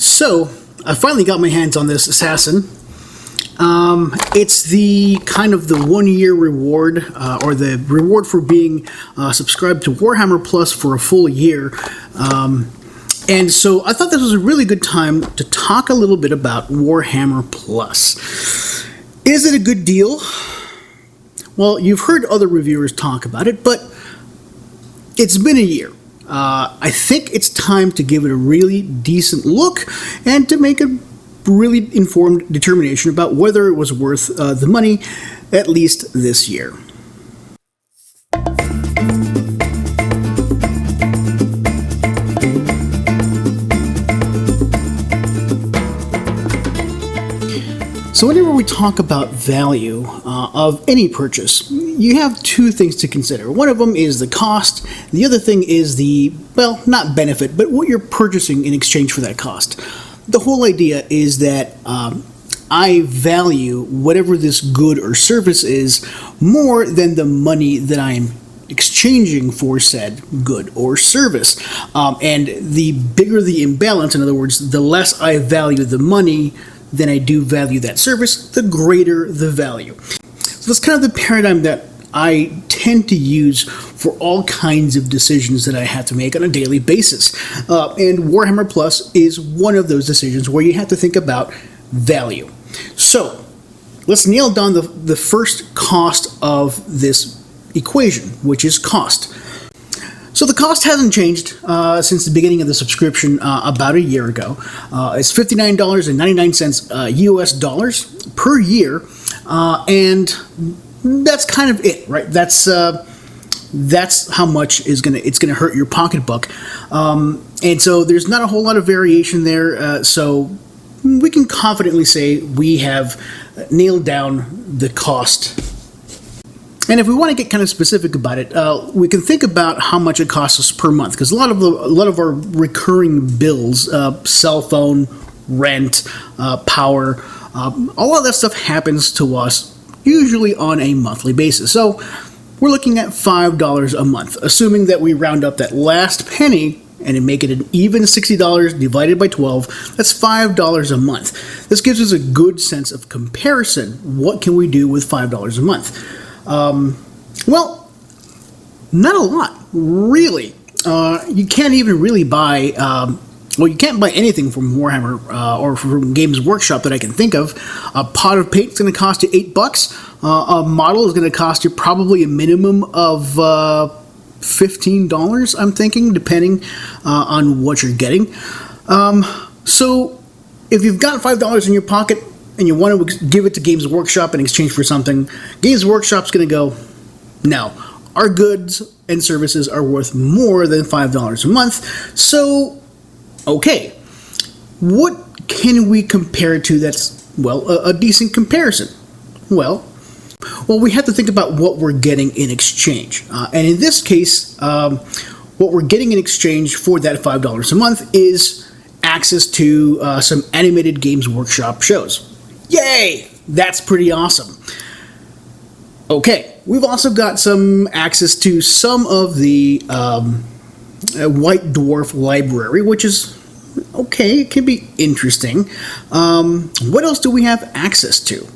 So, I finally got my hands on this assassin. It's the kind of the 1 year reward, or the reward for being subscribed to Warhammer Plus for a full year. And so I thought this was a really good time to talk a little bit about Warhammer Plus. Is it a good deal? Well, you've heard other reviewers talk about it, but it's been a year. I think it's time to give it a really decent look and to make a really informed determination about whether it was worth the money, at least this year. So whenever we talk about value of any purchase, you have two things to consider. One of them is the cost. The other thing is the, well, not benefit, but what you're purchasing in exchange for that cost. The whole idea is that I value whatever this good or service is more than the money that I'm exchanging for said good or service. And the bigger the imbalance, in other words, the less I value the money than I do value that service, the greater the value. So that's kind of the paradigm that I tend to use for all kinds of decisions that I have to make on a daily basis. And Warhammer Plus is one of those decisions where you have to think about value. So let's nail down the first cost of this equation, which is cost. So the cost hasn't changed since the beginning of the subscription about a year ago. It's $59.99 US dollars per year, and that's kind of it, right? That's how much it's gonna hurt your pocketbook, and so there's not a whole lot of variation there. So we can confidently say we have nailed down the cost. And if we want to get kind of specific about it, we can think about how much it costs us per month, because a lot of our recurring bills, cell phone, rent, power, all of that stuff happens to us usually on a monthly basis. So we're looking at $5 a month, assuming that we round up that last penny and make it an even $60 divided by 12. That's $5 a month. This gives us a good sense of comparison. What can we do with $5 a month? Well, not a lot, really. You can't even really buy, you can't buy anything from Warhammer or from Games Workshop that I can think of. A pot of paint is going to cost you $8. A model is going to cost you probably a minimum of $15, I'm thinking, depending on what you're getting. So if you've got $5 in your pocket, and you want to give it to Games Workshop in exchange for something, Games Workshop's going to go, no, our goods and services are worth more than $5 a month, so, okay, what can we compare it to that's, well, a decent comparison? Well, we have to think about what we're getting in exchange. And in this case, what we're getting in exchange for that $5 a month is access to some animated Games Workshop shows. Yay! That's pretty awesome. Okay, we've also got some access to some of the White Dwarf library, which is okay, it can be interesting. What else do we have access to?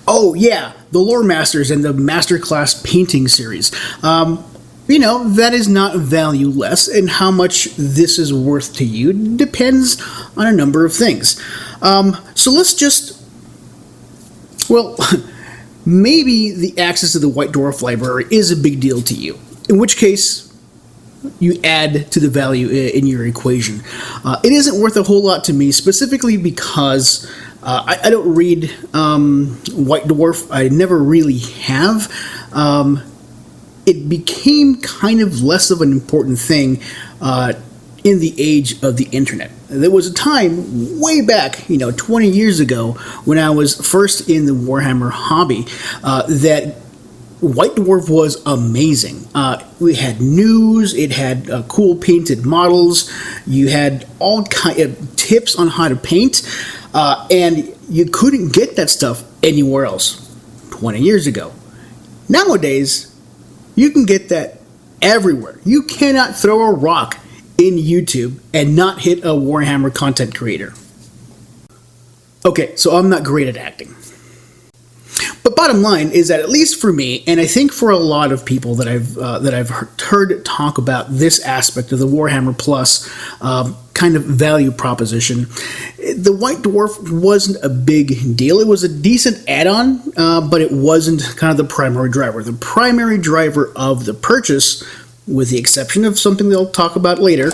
Oh yeah, the Lore Masters and the Masterclass Painting series. That is not valueless, and how much this is worth to you depends on a number of things. So let's just, maybe the access to the White Dwarf library is a big deal to you, in which case you add to the value in your equation. It isn't worth a whole lot to me, specifically because I don't read White Dwarf. I never really have. It became kind of less of an important thing in the age of the internet. There was a time way back, 20 years ago, when I was first in the Warhammer hobby, that White Dwarf was amazing. We had news, it had cool painted models, you had all kind of tips on how to paint, and you couldn't get that stuff anywhere else 20 years ago. Nowadays, you can get that everywhere. You cannot throw a rock in YouTube and not hit a Warhammer content creator. Okay, so I'm not great at acting. But bottom line is that, at least for me, and I think for a lot of people that I've heard talk about this aspect of the Warhammer Plus kind of value proposition, the White Dwarf wasn't a big deal. It was a decent add-on, but it wasn't kind of the primary driver. The primary driver of the purchase, with the exception of something they'll talk about later,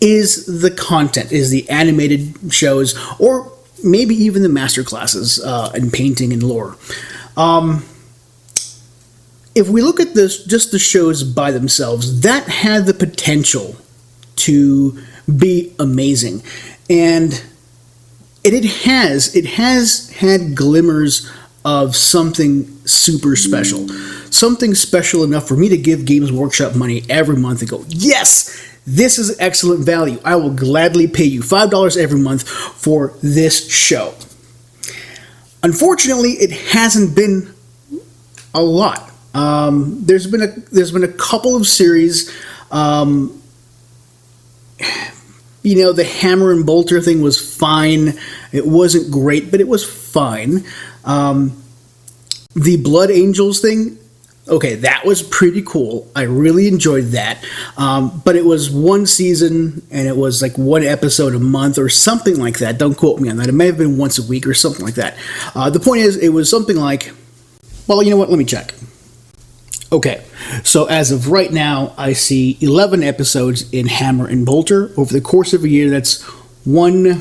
is the content, is the animated shows, or maybe even the master classes in painting and lore. If we look at this, just the shows by themselves, that had the potential to be amazing, and it has had glimmers of something super special, something special enough for me to give Games Workshop money every month and go, yes, this is excellent value. I will gladly pay you $5 every month for this show. Unfortunately, it hasn't been a lot. There's been a couple of series. The Hammer and Bolter thing was fine. It wasn't great, but it was fine. The Blood Angels thing, okay, that was pretty cool. I really enjoyed that. But it was one season, and it was like one episode a month or something like that. Don't quote me on that. It may have been once a week or something like that. The point is, it was something like, well, you know what? Let me check. Okay, so as of right now, I see 11 episodes in Hammer and Bolter. Over the course of a year, that's one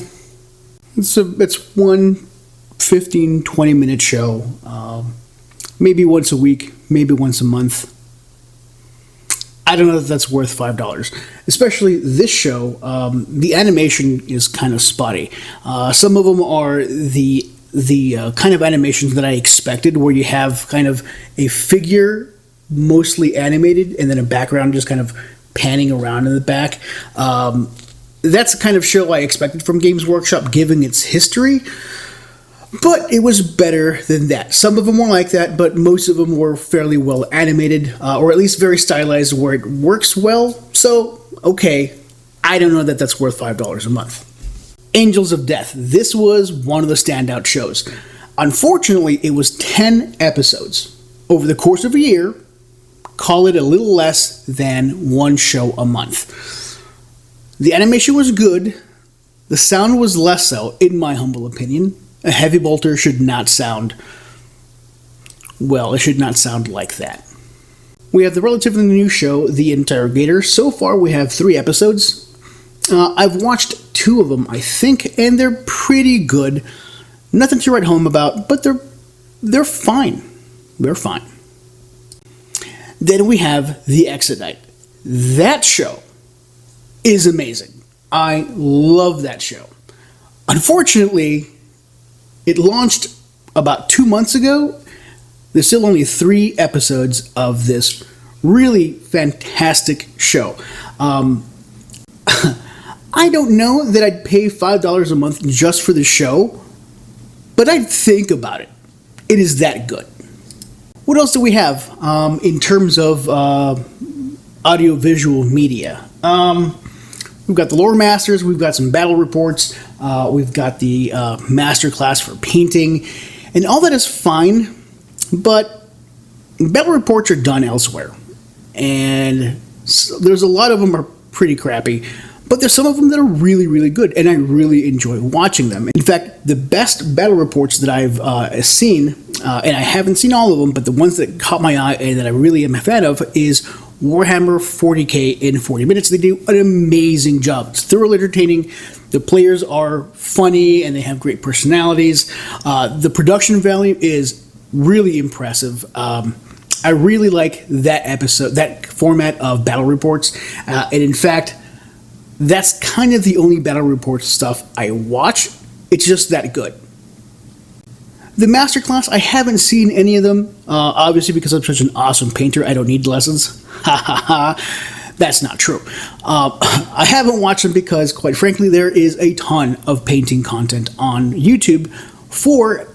15, 20-minute show. Maybe once a week, maybe once a month. I don't know if that's worth $5. Especially this show, the animation is kind of spotty. Some of them are the kind of animations that I expected, where you have kind of a figure mostly animated and then a background just kind of panning around in the back. That's the kind of show I expected from Games Workshop, given its history. But it was better than that. Some of them were like that, but most of them were fairly well animated, or at least very stylized where it works well. So, okay, I don't know that that's worth $5 a month. Angels of Death. This was one of the standout shows. Unfortunately, it was 10 episodes. Over the course of a year, call it a little less than one show a month. The animation was good. The sound was less so, in my humble opinion. A heavy bolter should not sound, well, it should not sound like that. We have the relatively new show, The Interrogator. So far, we have 3 episodes. I've watched 2 of them, I think, and they're pretty good. Nothing to write home about, but they're fine. They're fine. Then we have The Exodite. That show is amazing. I love that show. Unfortunately, it launched about 2 months ago. There's still only 3 episodes of this really fantastic show. I don't know that I'd pay $5 a month just for the show, but I'd think about it. It is that good. What else do we have in terms of audio-visual media? We've got the Lore Masters, we've got some battle reports, we've got the master class for painting, and all that is fine, but battle reports are done elsewhere. And there's a lot of them are pretty crappy, but there's some of them that are really, really good, and I really enjoy watching them. In fact, the best battle reports that I've seen, and I haven't seen all of them, but the ones that caught my eye and that I really am a fan of is Warhammer 40k in 40 minutes. They do an amazing job. It's thoroughly entertaining. The players are funny and they have great personalities. The production value is really impressive. I really like that episode, that format of battle reports. And in fact, that's kind of the only battle report stuff I watch. It's just that good. The masterclass, I haven't seen any of them. Obviously, because I'm such an awesome painter, I don't need lessons. Ha ha ha. That's not true. I haven't watched them because, quite frankly, there is a ton of painting content on YouTube for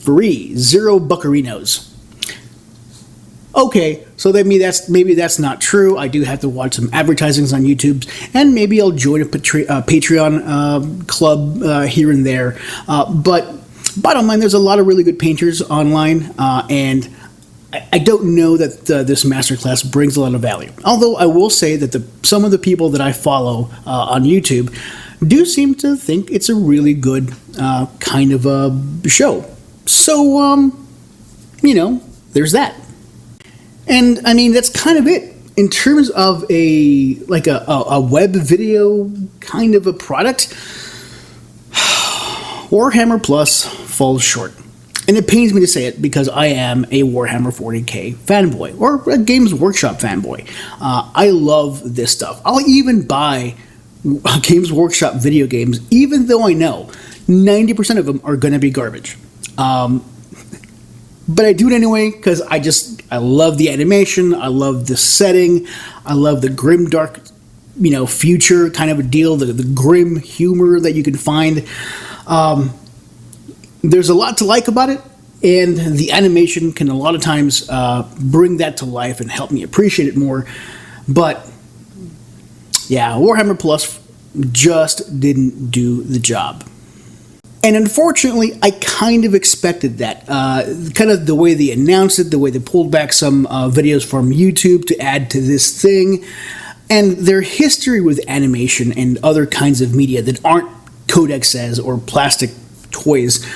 free. $0 buccarinos. Okay, so maybe that's not true. I do have to watch some advertisings on YouTube, and maybe I'll join a Patreon club here and there. But bottom line, there's a lot of really good painters online, and I don't know that this masterclass brings a lot of value. Although I will say that some of the people that I follow on YouTube do seem to think it's a really good kind of a show. So, there's that. And I mean, that's kind of it in terms of a web video kind of a product. Warhammer Plus falls short. And it pains me to say it because I am a Warhammer 40k fanboy, or a Games Workshop fanboy. I love this stuff. I'll even buy Games Workshop video games, even though I know 90% of them are going to be garbage. But I do it anyway because I love the animation, I love the setting, I love the grim dark, future kind of a deal, the grim humor that you can find. There's a lot to like about it, and the animation can a lot of times bring that to life and help me appreciate it more. But yeah, Warhammer Plus just didn't do the job. And unfortunately, I kind of expected that. Kind of the way they announced it, the way they pulled back some videos from YouTube to add to this thing, and their history with animation and other kinds of media that aren't codexes or plastic toys,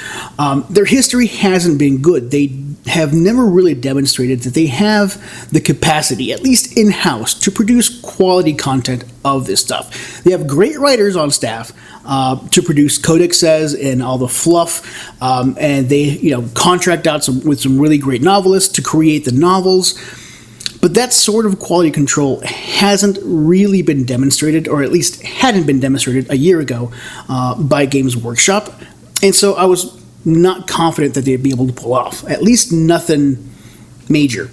their history hasn't been good. They have never really demonstrated that they have the capacity, at least in-house, to produce quality content of this stuff. They have great writers on staff to produce codexes and all the fluff, and they contract out with some really great novelists to create the novels. But that sort of quality control hasn't really been demonstrated, or at least hadn't been demonstrated a year ago by Games Workshop. And so I was not confident that they'd be able to pull off, at least nothing major.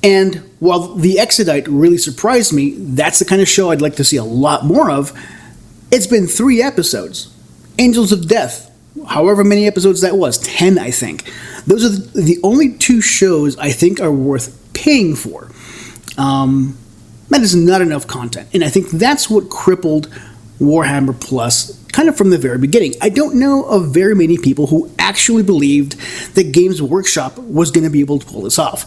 And while The Exodite really surprised me, that's the kind of show I'd like to see a lot more of. It's been 3 episodes. Angels of Death, however many episodes that was, 10 I think. Those are the only 2 shows I think are worth paying for. That is not enough content, and I think that's what crippled Warhammer Plus kind of from the very beginning. I don't know of very many people who actually believed that Games Workshop was going to be able to pull this off.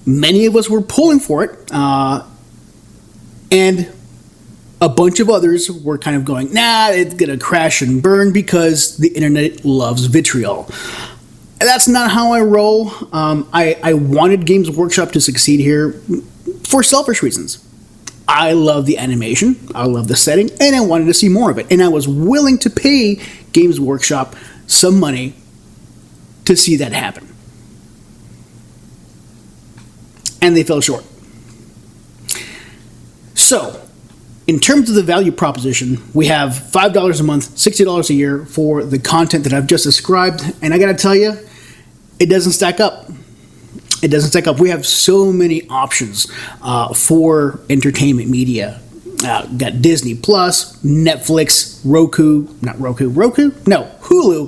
Many of us were pulling for it, and a bunch of others were kind of going, nah, it's going to crash and burn because the internet loves vitriol. That's not how I roll. I wanted Games Workshop to succeed here for selfish reasons. I love the animation, I love the setting, and I wanted to see more of it. And I was willing to pay Games Workshop some money to see that happen. And they fell short. So, in terms of the value proposition, we have $5 a month, $60 a year for the content that I've just described. And I gotta tell you, it doesn't stack up. It doesn't stack up. We have so many options for entertainment media. Got Disney Plus, Netflix, Hulu,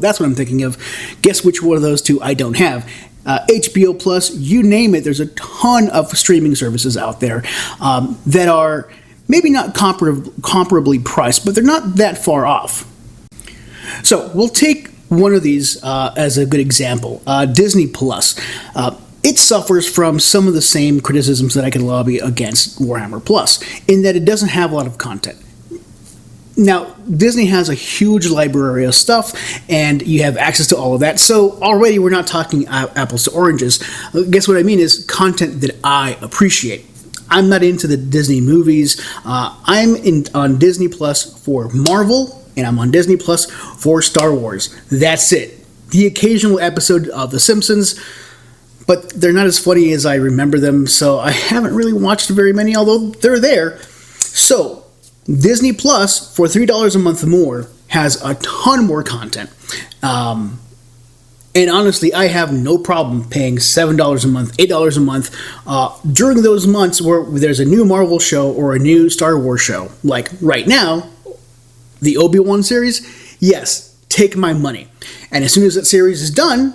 that's what I'm thinking of. Guess which one of those 2 I don't have. HBO Plus, you name it. There's a ton of streaming services out there that are maybe not comparably priced, but they're not that far off. So we'll take one of these as a good example. Disney Plus. It suffers from some of the same criticisms that I can lobby against Warhammer Plus, in that it doesn't have a lot of content. Now, Disney has a huge library of stuff, and you have access to all of that, so already we're not talking apples to oranges. Guess what I mean is content that I appreciate. I'm not into the Disney movies. I'm on Disney Plus for Marvel, and I'm on Disney Plus for Star Wars. That's it. The occasional episode of The Simpsons, but they're not as funny as I remember them, so I haven't really watched very many, although they're there. So, Disney Plus, for $3 a month more, has a ton more content. And honestly, I have no problem paying $7 a month, $8 a month, during those months where there's a new Marvel show or a new Star Wars show. Like right now, the Obi-Wan series, yes, take my money. And as soon as that series is done,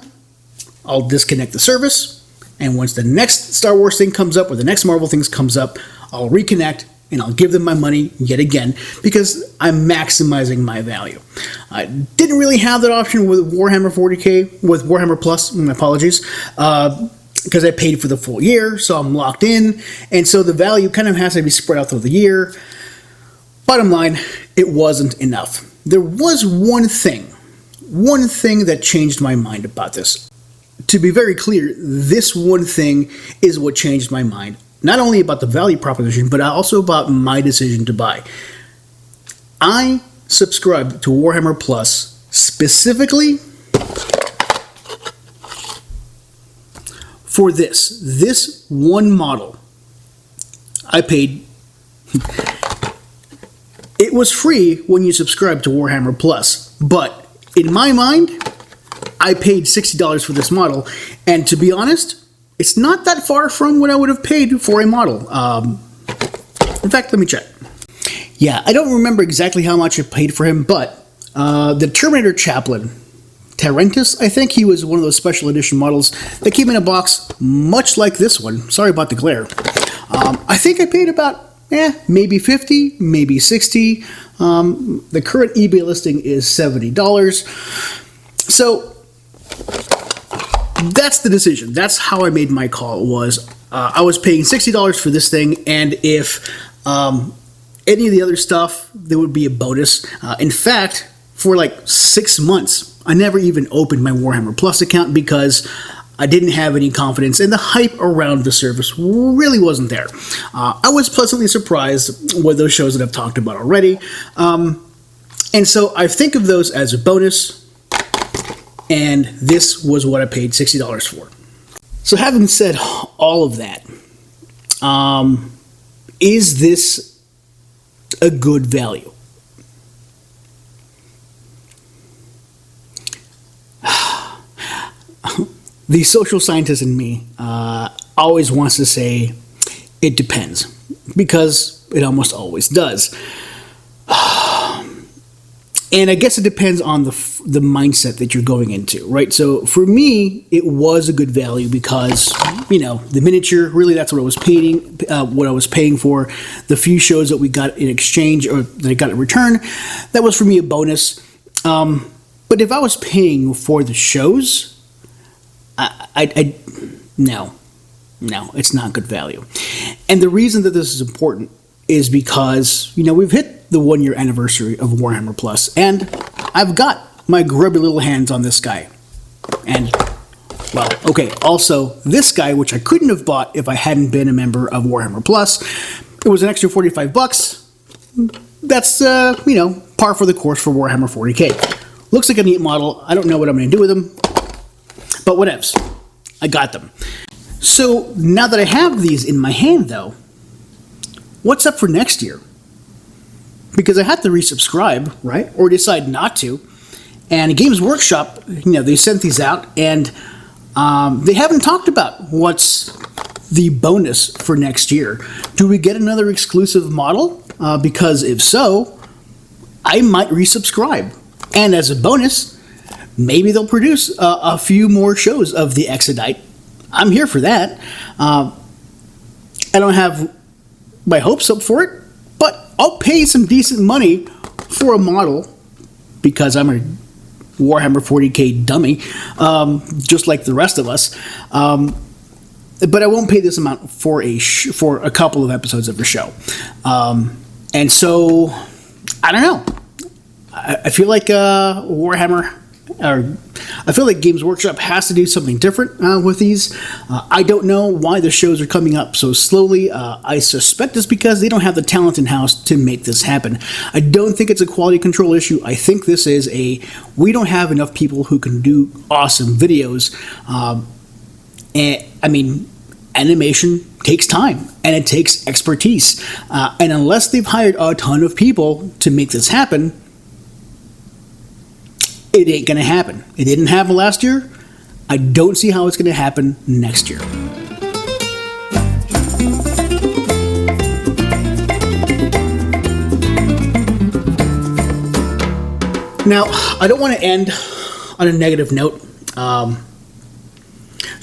I'll disconnect the service, and once the next Star Wars thing comes up or the next Marvel things comes up, I'll reconnect and I'll give them my money yet again because I'm maximizing my value. I didn't really have that option with Warhammer 40K, with Warhammer Plus, my apologies, because I paid for the full year, so I'm locked in, and so the value kind of has to be spread out through the year. Bottom line, it wasn't enough. There was one thing that changed my mind about this. To be very clear, this one thing is what changed my mind. Not only about the value proposition, but also about my decision to buy. I subscribed to Warhammer Plus specifically for this one model. I paid. It was free when you subscribe to Warhammer Plus, but in my mind, I paid $60 for this model, and to be honest, it's not that far from what I would have paid for a model. In fact, let me check. Yeah, I don't remember exactly how much I paid for him, but the Terminator Chaplain, Tarentus, I think he was one of those special edition models that came in a box much like this one. Sorry about the glare. I think I paid about maybe $50, maybe $60. The current eBay listing is $70. So that's the decision. That's how I made my call. I was paying $60 for this thing, and if any of the other stuff, there would be a bonus. In fact, for like 6 months, I never even opened my Warhammer Plus account because I didn't have any confidence, and the hype around the service really wasn't there. I was pleasantly surprised with those shows that I've talked about already. And so I think of those as a bonus, and this was what I paid $60 for. So having said all of that, is this a good value? The social scientist in me always wants to say it depends, because it almost always does. And I guess it depends on the mindset that you're going into, right? So for me, it was a good value because, the miniature, really that's what I was paying for. The few shows that we got in exchange or that I got in return, that was for me a bonus. But if I was paying for the shows, no, it's not good value. And the reason that this is important is because, we've hit the 1-year anniversary of Warhammer Plus, and I've got my grubby little hands on this guy. And, well, okay, also, this guy, which I couldn't have bought if I hadn't been a member of Warhammer Plus, it was an extra $45. That's, par for the course for Warhammer 40K. Looks like a neat model. I don't know what I'm going to do with them, but whatevs. I got them. So, now that I have these in my hand, though, what's up for next year? Because I have to resubscribe, right? Or decide not to. And Games Workshop, they sent these out, and they haven't talked about what's the bonus for next year. Do we get another exclusive model? Because if so, I might resubscribe. And as a bonus, maybe they'll produce a few more shows of the Exodite. I'm here for that. I don't have my hopes up for it, but I'll pay some decent money for a model because I'm a Warhammer 40K dummy, just like the rest of us. But I won't pay this amount for a couple of episodes of the show. And so, I don't know. I feel like I feel like Games Workshop has to do something different with these. I don't know why the shows are coming up so slowly. I suspect it's because they don't have the talent in-house to make this happen. I don't think it's a quality control issue. I think this is we don't have enough people who can do awesome videos. And I mean, animation takes time and it takes expertise. And unless they've hired a ton of people to make this happen, it ain't going to happen. It didn't happen last year. I don't see how it's going to happen next year. Now, I don't want to end on a negative note.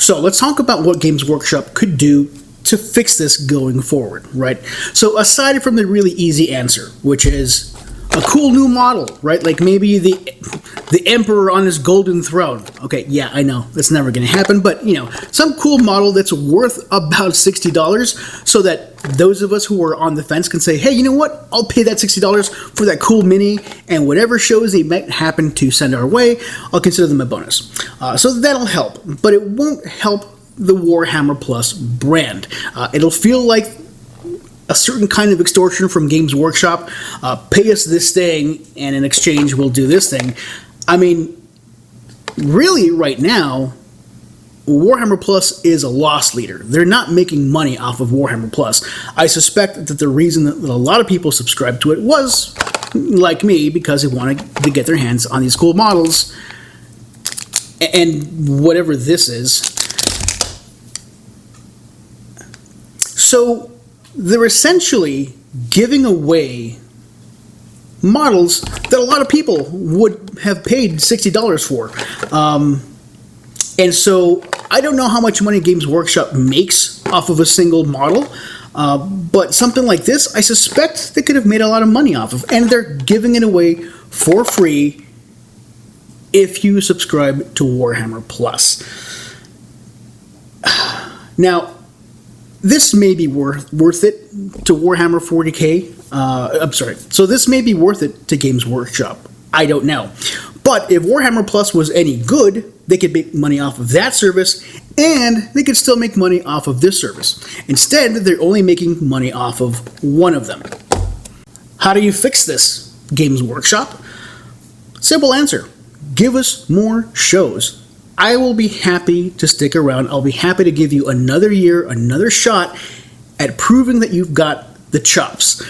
So let's talk about what Games Workshop could do to fix this going forward, right? So aside from the really easy answer, which is a cool new model, right? Like maybe the emperor on his golden throne. Okay, yeah, I know that's never going to happen, but you know, some cool model that's worth about $60, so that those of us who are on the fence can say, hey, you know what? I'll pay that $60 for that cool mini, and whatever shows they might happen to send our way, I'll consider them a bonus. So that'll help, but it won't help the Warhammer Plus brand. It'll feel like a certain kind of extortion from Games Workshop. Pay us this thing, and in exchange, we'll do this thing. I mean, really, right now, Warhammer Plus is a loss leader. They're not making money off of Warhammer Plus. I suspect that the reason that a lot of people subscribed to it was, like me, because they wanted to get their hands on these cool models, and whatever this is. So they're essentially giving away models that a lot of people would have paid $60 for. And so I don't know how much money Games Workshop makes off of a single model, but something like this, I suspect they could have made a lot of money off of. And they're giving it away for free if you subscribe to Warhammer Plus. Now, this may be worth it to Warhammer 40K. I'm sorry. So this may be worth it to Games Workshop. I don't know. But if Warhammer Plus was any good, they could make money off of that service, and they could still make money off of this service. Instead, they're only making money off of one of them. How do you fix this, Games Workshop? Simple answer. Give us more shows. I will be happy to stick around. I'll be happy to give you another year, another shot at proving that you've got the chops.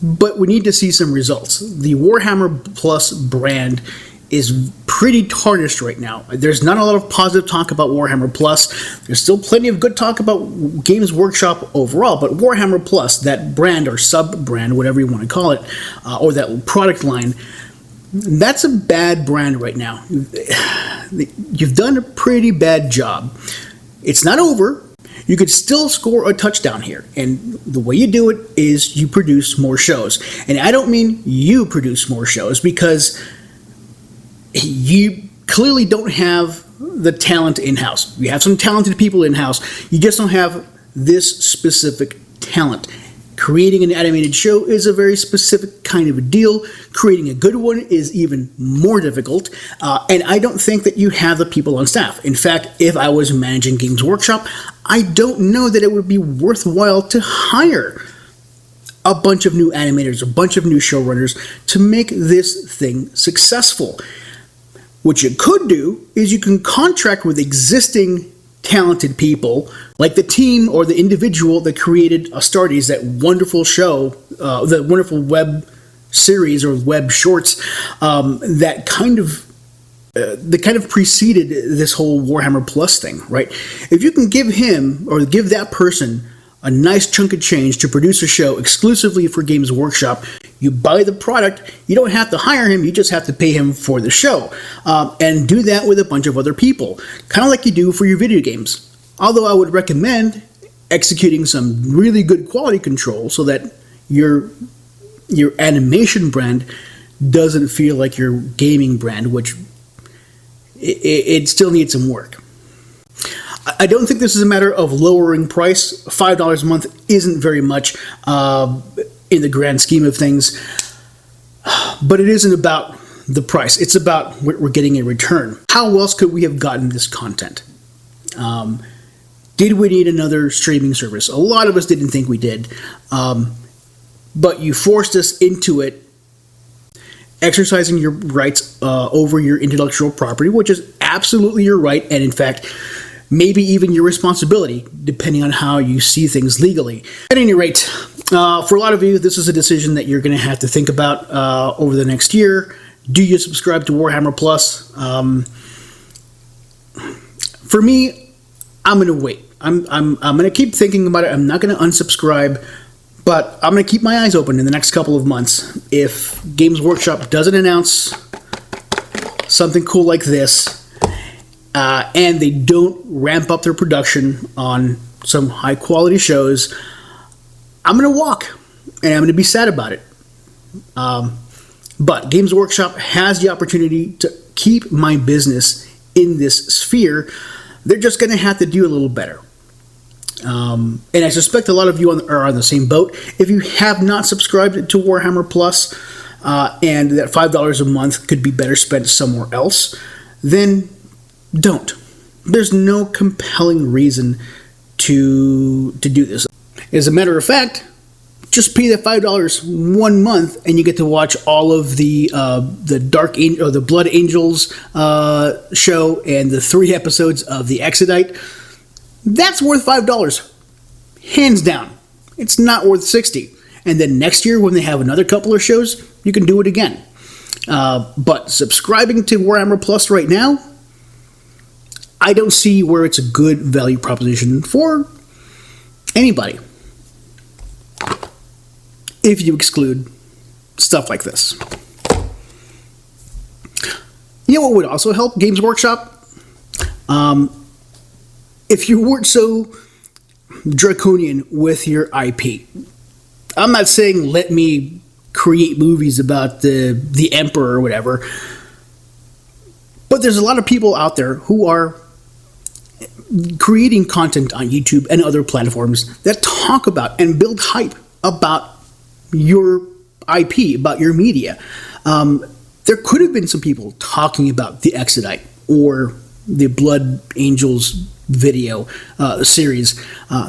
But we need to see some results. The Warhammer Plus brand is pretty tarnished right now. There's not a lot of positive talk about Warhammer Plus. There's still plenty of good talk about Games Workshop overall, but Warhammer Plus, that brand or sub-brand, whatever you want to call it, or that product line, that's a bad brand right now. You've done a pretty bad job. It's not over. You could still score a touchdown here. And the way you do it is you produce more shows. And I don't mean you produce more shows, because you clearly don't have the talent in-house. You have some talented people in-house. You just don't have this specific talent. Creating an animated show is a very specific kind of a deal. Creating a good one is even more difficult. And I don't think that you have the people on staff. In fact, if I was managing Games Workshop, I don't know that it would be worthwhile to hire a bunch of new animators, a bunch of new showrunners to make this thing successful. What you could do is you can contract with existing talented people, like the team or the individual that created Astartes, that wonderful show, the wonderful web series or web shorts that kind of preceded this whole Warhammer Plus thing, right? If you can give him or give that person a nice chunk of change to produce a show exclusively for Games Workshop, you buy the product, you don't have to hire him, you just have to pay him for the show. And do that with a bunch of other people, kind of like you do for your video games. Although I would recommend executing some really good quality control so that your animation brand doesn't feel like your gaming brand, which it still needs some work. I don't think this is a matter of lowering price. $5 a month isn't very much in the grand scheme of things, but it isn't about the price. It's about what we're getting in return. How else could we have gotten this content? Did we need another streaming service? A lot of us didn't think we did, but you forced us into it, exercising your rights over your intellectual property, which is absolutely your right, and in fact, maybe even your responsibility, depending on how you see things legally. At any rate, for a lot of you, this is a decision that you're going to have to think about over the next year. Do you subscribe to Warhammer Plus? For me, I'm going to wait. I'm going to keep thinking about it. I'm not going to unsubscribe, but I'm going to keep my eyes open in the next couple of months. If Games Workshop doesn't announce something cool like this, and they don't ramp up their production on some high quality shows, I'm going to walk, and I'm going to be sad about it. But Games Workshop has the opportunity to keep my business in this sphere. They're just going to have to do a little better. And I suspect a lot of you are on the same boat. If you have not subscribed to Warhammer Plus, and that $5 a month could be better spent somewhere else, then don't. There's no compelling reason to do this. As a matter of fact, just pay the $5 1 month, and you get to watch all of the the Blood Angels show and the 3 episodes of the Exodite. That's worth $5, hands down. It's not worth $60. And then next year, when they have another couple of shows, you can do it again. But subscribing to Warhammer Plus right now, I don't see where it's a good value proposition for anybody, if you exclude stuff like this. You know what would also help Games Workshop? If you weren't so draconian with your IP. I'm not saying let me create movies about the Emperor or whatever, but there's a lot of people out there who are creating content on YouTube and other platforms that talk about and build hype about your IP, about your media. There could have been some people talking about the Exodite or the Blood Angels video series.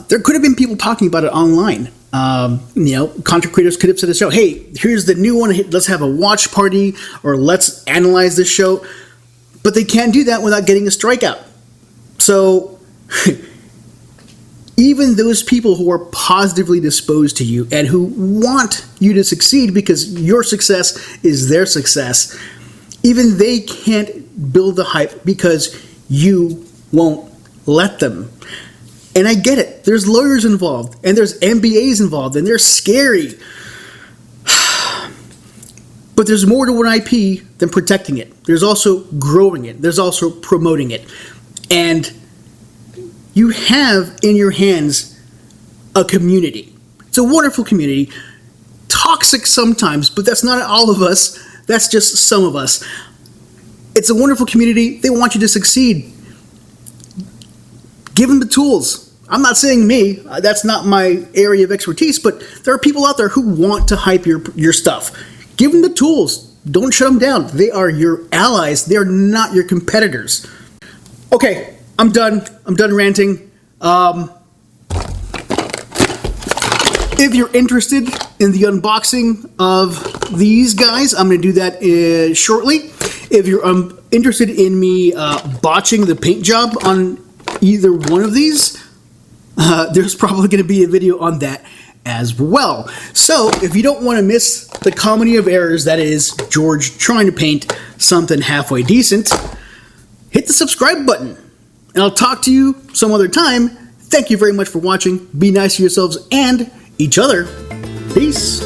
There could have been people talking about it online. Content creators could have said to the show, hey, here's the new one, let's have a watch party, or let's analyze this show. But they can't do that without getting a strikeout. So even those people who are positively disposed to you and who want you to succeed because your success is their success, even they can't build the hype because you won't let them. And I get it. There's lawyers involved, and there's MBAs involved, and they're scary. But there's more to an IP than protecting it. There's also growing it. There's also promoting it. And you have in your hands a community. It's a wonderful community. Toxic sometimes, but that's not all of us. That's just some of us. It's a wonderful community. They want you to succeed. Give them the tools. I'm not saying me. That's not my area of expertise, but there are people out there who want to hype your stuff. Give them the tools. Don't shut them down. They are your allies. They are not your competitors. Okay, I'm done. I'm done ranting. If you're interested in the unboxing of these guys, I'm going to do that shortly. If you're interested in me botching the paint job on either one of these, there's probably going to be a video on that as well. So if you don't want to miss the comedy of errors that is George trying to paint something halfway decent, hit the subscribe button, and I'll talk to you some other time. Thank you very much for watching. Be nice to yourselves and each other. Peace.